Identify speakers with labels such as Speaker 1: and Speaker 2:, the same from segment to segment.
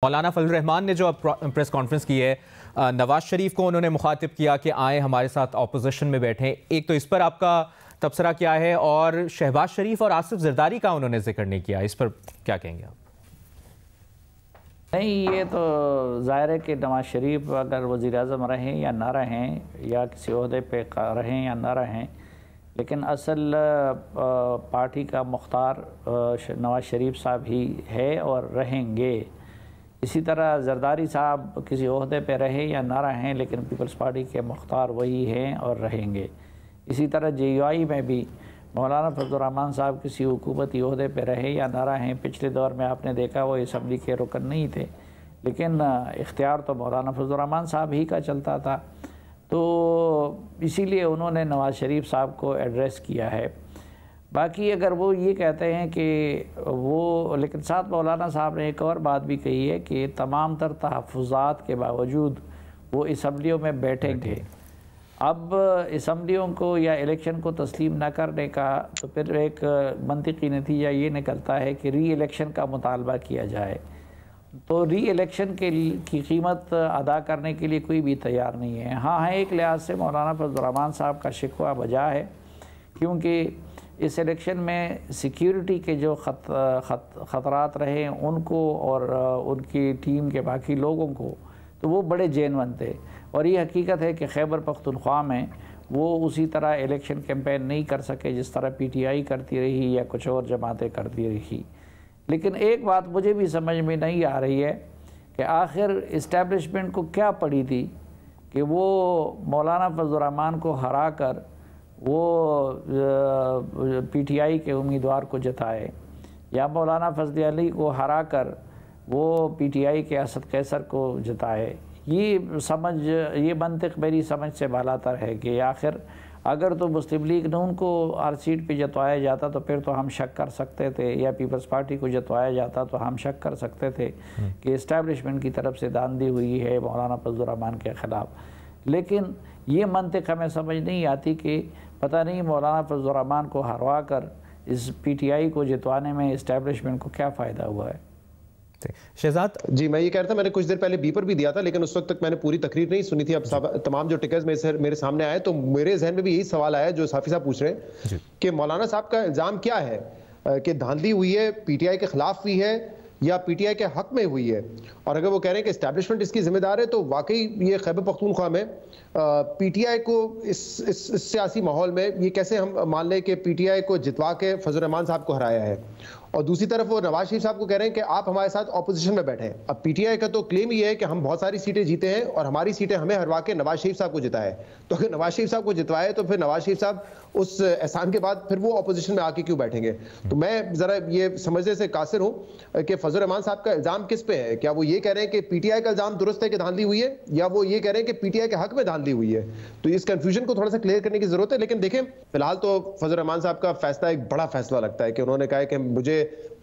Speaker 1: मौलाना फजल रहमान ने जो press conference की है, नवाज शरीफ को उन्होंने मुखातिब किया कि आए हमारे साथ ऑपोजिशन में बैठें। एक तो इस पर आपका तबसरा क्या है, और शहबाज शरीफ और आसिफ जरदारी का उन्होंने जिक्र नहीं किया, इस पर क्या कहेंगे आप?
Speaker 2: नहीं, ये तो ज़ाहिर है कि नवाज शरीफ अगर वज़ीर-ए-आज़म रहें या ना रहें, या किसी ओहदे पे रहें या ना रहें, लेकिन असल पार्टी का मुख्तार नवाज शरीफ साहब ही है और रहेंगे। इसी तरह जरदारी साहब किसी ओहदे पे रहें या ना रहें, लेकिन पीपल्स पार्टी के मुख्तार वही हैं और रहेंगे। इसी तरह JUI में भी मौलाना फजल रहमान साहब किसी हुकूमती ओहदे पे रहे या ना रहें, पिछले दौर में आपने देखा वो असम्बली के रुकन नहीं थे, लेकिन इख्तियार तो मौलाना फजल रहमान साहब ही का चलता था। तो इसीलिए उन्होंने नवाज शरीफ साहब को एड्रेस किया है। बाकी अगर वो ये कहते हैं कि वो, लेकिन साथ मौलाना साहब ने एक और बात भी कही है कि तमाम तर तहफ़्फ़ुज़ात के बावजूद वो असम्बलियों में बैठेंगे। अब असम्बलियों को या इलेक्शन को तस्लीम न करने का तो फिर एक मंतिकी नतीजा ये निकलता है कि री इलेक्शन का मुतालबा किया जाए। तो री इलेक्शन की कीमत अदा करने के लिए कोई भी तैयार नहीं है। हाँ, एक लिहाज से मौलाना फजल रहमान साहब का शिकवा बजा है, क्योंकि इस इलेक्शन में सिक्योरिटी के जो ख़तरात रहे उनको और उनकी टीम के बाकी लोगों को, तो वो बड़े जेनवन थे। और ये हकीकत है कि खैबर पख्तूनख्वा में वो उसी तरह इलेक्शन कैंपेन नहीं कर सके जिस तरह PTI करती रही या कुछ और जमातें करती रही। लेकिन एक बात मुझे भी समझ में नहीं आ रही है कि आखिर इस्टेब्लिशमेंट को क्या पड़ी थी कि वो मौलाना फजल रहमान को हरा कर वो PTI के उम्मीदवार को जिताए, या मौलाना फजल अली को हरा कर वो PTI के असद कैसर को जिताए। ये मंतिक मेरी समझ से बालातर है कि आखिर अगर तो मुस्लिम लीग नून को हर सीट पे जतवाया जाता तो फिर तो हम शक कर सकते थे, या पीपल्स पार्टी को जतवाया जाता तो हम शक कर सकते थे कि इस्टेब्लिशमेंट की तरफ से दांधी हुई है मौलाना फजल रहमान के ख़िलाफ़। लेकिन ये मंतिक हमें समझ नहीं आती कि पता नहीं मौलाना फजल रहमान को हरवा कर इस PTI को जितवाने में इस्टेब्लिशमेंट को क्या फ़ायदा हुआ है।
Speaker 1: शहजाद
Speaker 3: जी, मैं ये कह रहा था, मैंने कुछ देर पहले बी पर भी दिया था, लेकिन उस वक्त तक मैंने पूरी तकरीर नहीं सुनी थी। अब तमाम जो टिकर्स मेरे सामने आए तो मेरे जहन में भी यही सवाल आया जो साफी साहब पूछ रहे हैं कि मौलाना साहब का इल्ज़ाम क्या है कि धांधली हुई है, PTI के खिलाफ हुई है या PTI के हक में हुई है। और अगर वो कह रहे हैं कि एस्टैब्लिशमेंट इसकी जिम्मेदार है, तो वाकई ये खैबर पख्तूनख्वा में PTI को इस सियासी माहौल में ये कैसे हम मान लें कि PTI को जितवा के फजल रहमान साहब को हराया है। और दूसरी तरफ वो नवाज शरीफ साहब को कह रहे हैं कि आप हमारे साथ ऑपोजिशन में बैठे हैं। अब PTI का तो क्लेम ये है कि हम बहुत सारी सीटें जीते हैं और हमारी सीटें हमें हरवा के नवाज शरीफ साहब को जिताए। तो अगर नवाज शरीफ साहब को जितवाए तो फिर नवाज शरीफ साहब उस एहसान के बाद फिर वो ऑपोजिशन में आके क्यों बैठेंगे? तो मैं जरा ये समझने से कासिर हूँ कि फजल रहमान साहब का इल्जाम किस पे है। क्या वो ये कह रहे हैं कि PTI का इल्जाम दुरुस्त है कि धांधली हुई है, या वो ये कह रहे हैं कि PTI के हक में धांधली हुई है? तो इस कंफ्यूजन को थोड़ा सा क्लियर करने की जरूरत है। लेकिन देखें, फिलहाल तो फजल रहमान साहब का फैसला एक बड़ा फैसला लगता है कि उन्होंने कहा है कि मुझे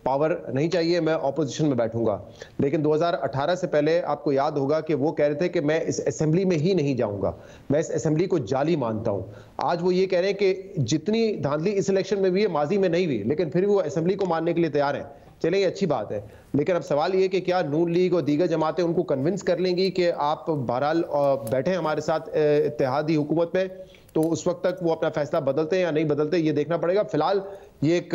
Speaker 3: पावर नहीं चाहिए, मैं ऑपोजिशन में बैठूंगा। लेकिन 2018 से पहले आपको याद होगा कि वो कह रहे थे कि मैं इस असेंबली में ही नहीं जाऊंगा, मैं इस असेंबली को जाली मानता हूं। आज वो ये कह रहे हैं कि जितनी धांधली इस इलेक्शन में हुई है, माजी में नहीं हुई, लेकिन फिर भी वो असेंबली को मानने के लिए तैयार है। चलिए, ये अच्छी बात है। लेकिन अब सवाल ये कि क्या नून लीग और दीगर जमातें उनको कन्विंस कर लेंगी कि आप बहरहाल बैठे हमारे साथ इत्तेहादी हुकूमत में? तो उस वक्त तक वो अपना फैसला बदलते हैं या नहीं बदलते, ये देखना पड़ेगा। फिलहाल ये एक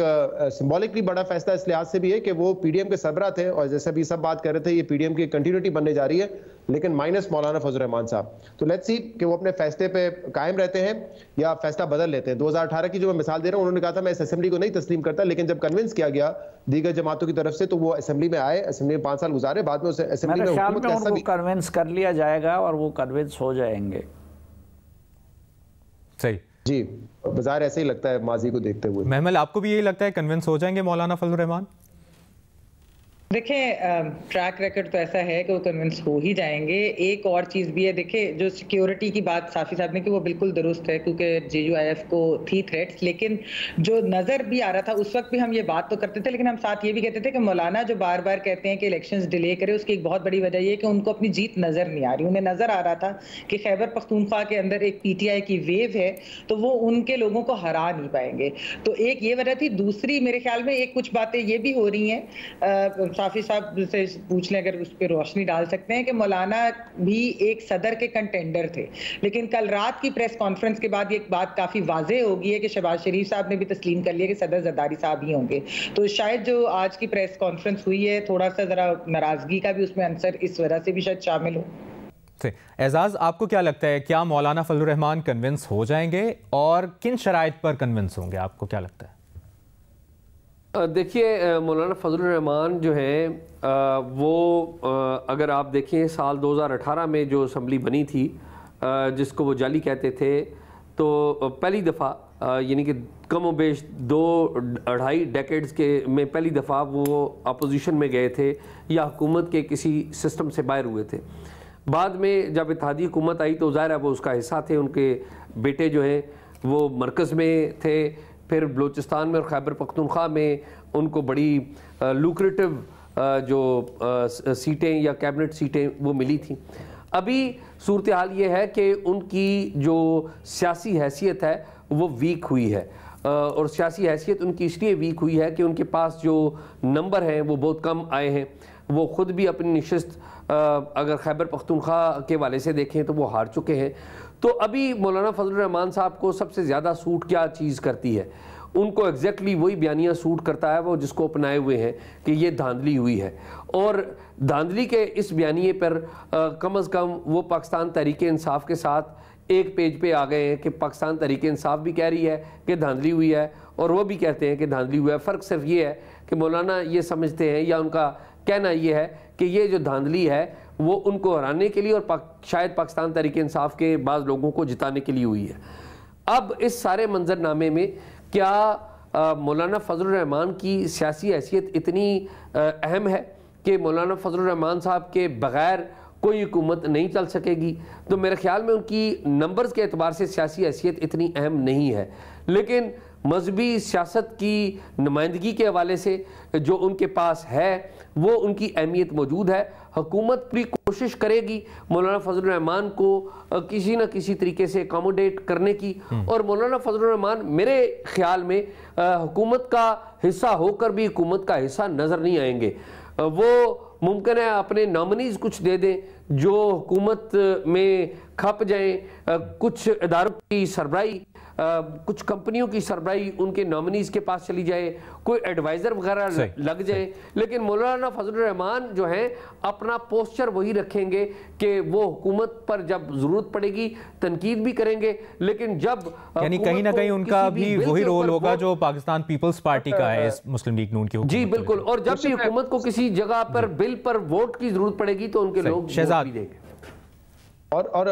Speaker 3: सिंबॉलिकली बड़ा फैसला इस लिहाज से भी है कि वो PDM के सरबराह थे, और जैसे भी सब बात कर रहे थे, ये PDM की कंटिन्यूटी बनने जा रही है, लेकिन माइनस मौलाना फजल रहमान साहब। तो लेट्स सी कि वो अपने फैसले पे कायम रहते हैं या फैसला बदल लेते हैं। 2018 की जो मैं मिसाल दे रहा हूँ, उन्होंने कहा था मैं इस असेंबली को नहीं तस्लीम करता, लेकिन जब कन्विंस किया गया दीगर जमातों की तरफ से तो वो असेंबली में आए, असेंबली में 5 साल गुजारे, बाद में उस असेंबली में
Speaker 2: उनको कन्विंस कर लिया जाएगा और वो कन्विंस हो जाएंगे।
Speaker 1: सही
Speaker 3: जी, बाजार ऐसे ही लगता है माजी को देखते हुए।
Speaker 1: महमल, आपको भी यही लगता है कन्विंस हो जाएंगे मौलाना फजल रहमान?
Speaker 4: देखें, ट्रैक रिकॉर्ड तो ऐसा है कि वो कन्विंस हो ही जाएंगे। एक और चीज़ भी है, देखिए जो सिक्योरिटी की बात साफी साहब ने की वो बिल्कुल दुरुस्त है, क्योंकि JUIF को थी थ्रेट्स, लेकिन जो नज़र भी आ रहा था उस वक्त भी हम ये बात तो करते थे, लेकिन हम साथ ये भी कहते थे कि मौलाना जो बार बार कहते हैं कि इलेक्शंस डिले करे, उसकी एक बहुत बड़ी वजह ये है कि उनको अपनी जीत नज़र नहीं आ रही। उन्हें नज़र आ रहा था कि खैबर पख्तूनख्वा के अंदर एक PTI की वेव है, तो वो उनके लोगों को हरा नहीं पाएंगे। तो एक ये वजह थी। दूसरी, मेरे ख्याल में एक कुछ बातें ये भी हो रही हैं, साफी साहब से पूछ लें, अगर उस पर रोशनी डाल सकते हैं कि मौलाना भी एक सदर के कंटेंडर थे, लेकिन कल रात की प्रेस कॉन्फ्रेंस के बाद ये बात काफी वाज़ेह हो गई है कि शहबाज शरीफ साहब ने भी तस्लीम कर लिया कि सदर जरदारी साहब ही होंगे। तो शायद जो आज की प्रेस कॉन्फ्रेंस हुई है, थोड़ा सा जरा नाराजगी का भी उसमें आंसर इस वजह से भी शायद शामिल हो।
Speaker 1: एजाज, आपको क्या लगता है, क्या मौलाना फजलुर रहमान कन्विंस हो जाएंगे और किन शराइत पर कन्विंस होंगे, आपको क्या लगता है?
Speaker 5: देखिए, मौलाना फजलुर रहमान जो है वो अगर आप देखें साल 2018 में जो असम्बली बनी थी, जिसको वो जाली कहते थे, तो पहली दफ़ा यानी कि कम व बेश 2-2.5 डेकेड्स के में पहली दफ़ा वो अपोजिशन में गए थे या हुकूमत के किसी सिस्टम से बाहर हुए थे। बाद में जब इत्तेहादी हुकूमत आई तो ज़ाहिर है वो उसका हिस्सा थे, उनके बेटे जो हैं वो मरकज़ में थे, फिर बलूचिस्तान में और खैबर पख्तूनख्वा में उनको बड़ी लुक्रेटिव जो सीटें या कैबिनेट सीटें वो मिली थी। अभी सूरत हाल ये है कि उनकी जो सियासी हैसियत है वो वीक हुई है, और सियासी हैसियत उनकी इसलिए वीक हुई है कि उनके पास जो नंबर हैं वो बहुत कम आए हैं। वो ख़ुद भी अपनी नशिस्त अगर खैबर पख्तूनख्वा के वाले से देखें तो वो हार चुके हैं। तो अभी मौलाना फजलुर रहमान साहब को सबसे ज़्यादा सूट क्या चीज़ करती है? उनको एग्जैक्टली वही बयानिया सूट करता है वो जिसको अपनाए हुए हैं कि ये धांधली हुई है, और धांधली के इस बयानिए पर कम अज़ कम वो पाकिस्तान तहरीक इंसाफ के साथ एक पेज पे आ गए हैं कि पाकिस्तान तहरीक इंसाफ भी कह रही है कि धांधली हुई है और वो भी कहते हैं कि धांधली हुआ है। फ़र्क सिर्फ ये है कि मौलाना ये समझते हैं या उनका कहना ये है कि ये जो धांधली है वो उनको हराने के लिए और शायद पाकिस्तान तहरीक इंसाफ के बाज़ लोगों को जिताने के लिए हुई है। अब इस सारे मंजरनामे में क्या मौलाना फजलुर रहमान की सियासी हैसियत इतनी अहम है कि मौलाना फजलुर रहमान साहब के बग़ैर कोई हुकूमत नहीं चल सकेगी? तो मेरे ख्याल में उनकी नंबर्स के एतबार से सियासी हैसियत इतनी अहम नहीं है, लेकिन मजहबी सियासत की नुमाइंदगी के हवाले से जो उनके पास है वो उनकी अहमियत मौजूद है। हुकूमत पूरी कोशिश करेगी मौलाना फजलुर रहमान को किसी न किसी तरीके से अकोमोडेट करने की, और मौलाना फजलुर रहमान मेरे ख्याल में हुकूमत का हिस्सा होकर भी हुकूमत का हिस्सा नज़र नहीं आएंगे। वो मुमकिन है अपने नॉमिनीज कुछ दे दें जो हुकूमत में खप जाएं, कुछ इदारों की सरबराही, कुछ कंपनियों की सरबराही उनके नॉमिनीज के पास चली जाए, कोई एडवाइज़र वगैरह लग जाए, लेकिन मौलाना फजलुर रहमान जो हैं अपना पोस्चर वही रखेंगे कि वो हुकूमत पर जब ज़रूरत पड़ेगी तनकीद भी करेंगे, लेकिन जब
Speaker 1: यानी कहीं ना कहीं उनका भी वही रोल होगा जो पाकिस्तान पीपल्स पार्टी का है मुस्लिम लीग नून की। जी
Speaker 5: बिल्कुल, और जब भी हुकूमत को किसी जगह पर बिल पर वोट की जरूरत पड़ेगी तो उनके लोग वोट भी देंगे।
Speaker 3: और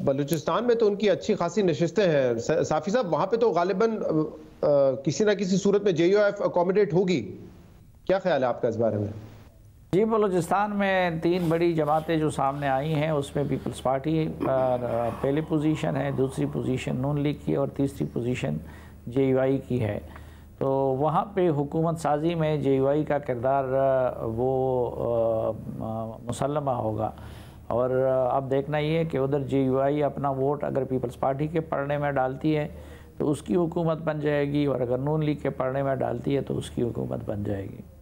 Speaker 3: बलूचिस्तान में तो उनकी अच्छी खासी नशिस्तें हैं साफी साहब, वहां पे तो गालिबन किसी ना किसी सूरत में JUIF अकोमोडेट होगी, क्या ख्याल है आपका इस बारे में?
Speaker 2: जी, बलूचिस्तान में 3 बड़ी जमातें जो सामने आई हैं उसमें पीपल्स पार्टी पहली पोजीशन है, दूसरी पोजीशन नून लीग की और तीसरी पोजीशन JUI की है। तो वहाँ पे हुकूमत साजी में JUI का किरदार वो मुसल्लमा होगा, और अब देखना ये है कि उधर JUI अपना वोट अगर पीपल्स पार्टी के पड़ने में डालती है तो उसकी हुकूमत बन जाएगी, और अगर नून लीग के पड़ने में डालती है तो उसकी हुकूमत बन जाएगी।